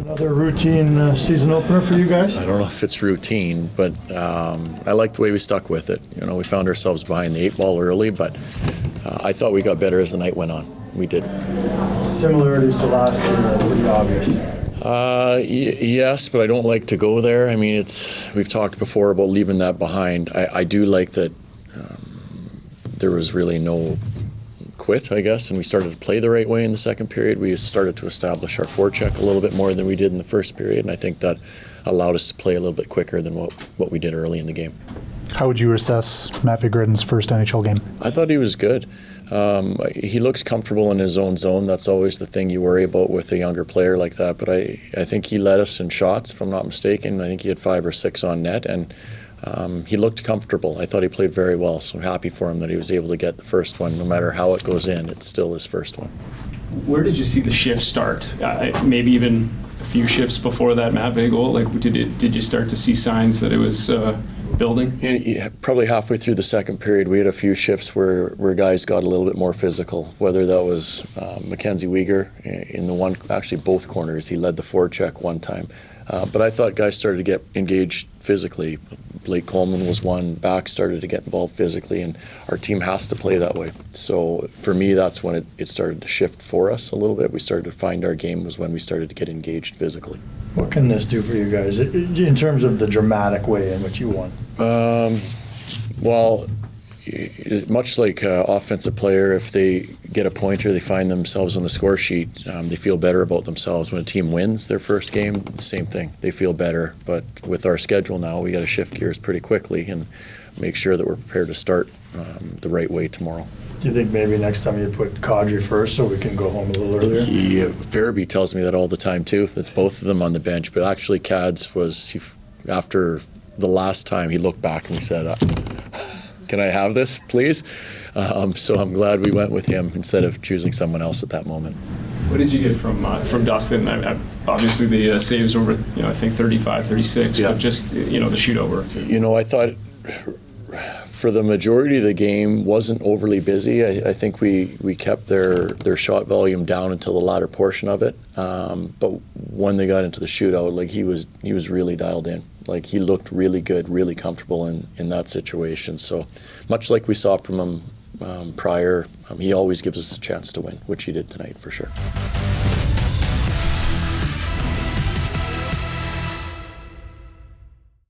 Another routine season opener for you guys? I don't know if it's routine, but I like the way we stuck with it. You know, we found ourselves behind the 8 ball early, but I thought we got better as the night went on. We did. Similarities to last year are pretty obvious. Yes, but I don't like to go there. I mean, we've talked before about leaving that behind. I do like that there was really no quit, I guess, and we started to play the right way in the second period. We started to establish our forecheck a little bit more than we did in the first period, and I think that allowed us to play a little bit quicker than what we did early in the game. How would you assess Matt Vigridden's first NHL game? I thought he was good. He looks comfortable in his own zone. That's always the thing you worry about with a younger player like that. But I think he led us in shots, if I'm not mistaken. I think he had 5 or 6 on net, and he looked comfortable. I thought he played very well, so I'm happy for him that he was able to get the first one. No matter how it goes in, it's still his first one. Where did you see the shift start? Maybe even a few shifts before that Matt goal? Like, did you start to see signs that it was building? Yeah, probably halfway through the second period, we had a few shifts where guys got a little bit more physical, whether that was Mackenzie Weegar in both corners. He led the forecheck one time. But I thought guys started to get engaged physically. Blake Coleman was one, back started to get involved physically, and our team has to play that way. So for me, that's when it started to shift for us a little bit. We started to find our game was when we started to get engaged physically. What can this do for you guys in terms of the dramatic way in which you won? Well, much like an offensive player, if they get a pointer, they find themselves on the score sheet, they feel better about themselves. When a team wins their first game, the same thing. They feel better. But with our schedule now, we got to shift gears pretty quickly and make sure that we're prepared to start the right way tomorrow. Do you think maybe next time you put Kadri first so we can go home a little earlier? Farabee tells me that all the time too. It's both of them on the bench. But actually, Cads after the last time, he looked back and he said, can I have this, please? So I'm glad we went with him instead of choosing someone else at that moment. What did you get from Dustin? Obviously, the saves over, I think 35, 36, yeah. But just, the shootout work. I thought for the majority of the game wasn't overly busy. I think we kept their shot volume down until the latter portion of it. But when they got into the shootout, like he was really dialed in. Like he looked really good, really comfortable in that situation. So much like we saw from him prior, he always gives us a chance to win, which he did tonight for sure.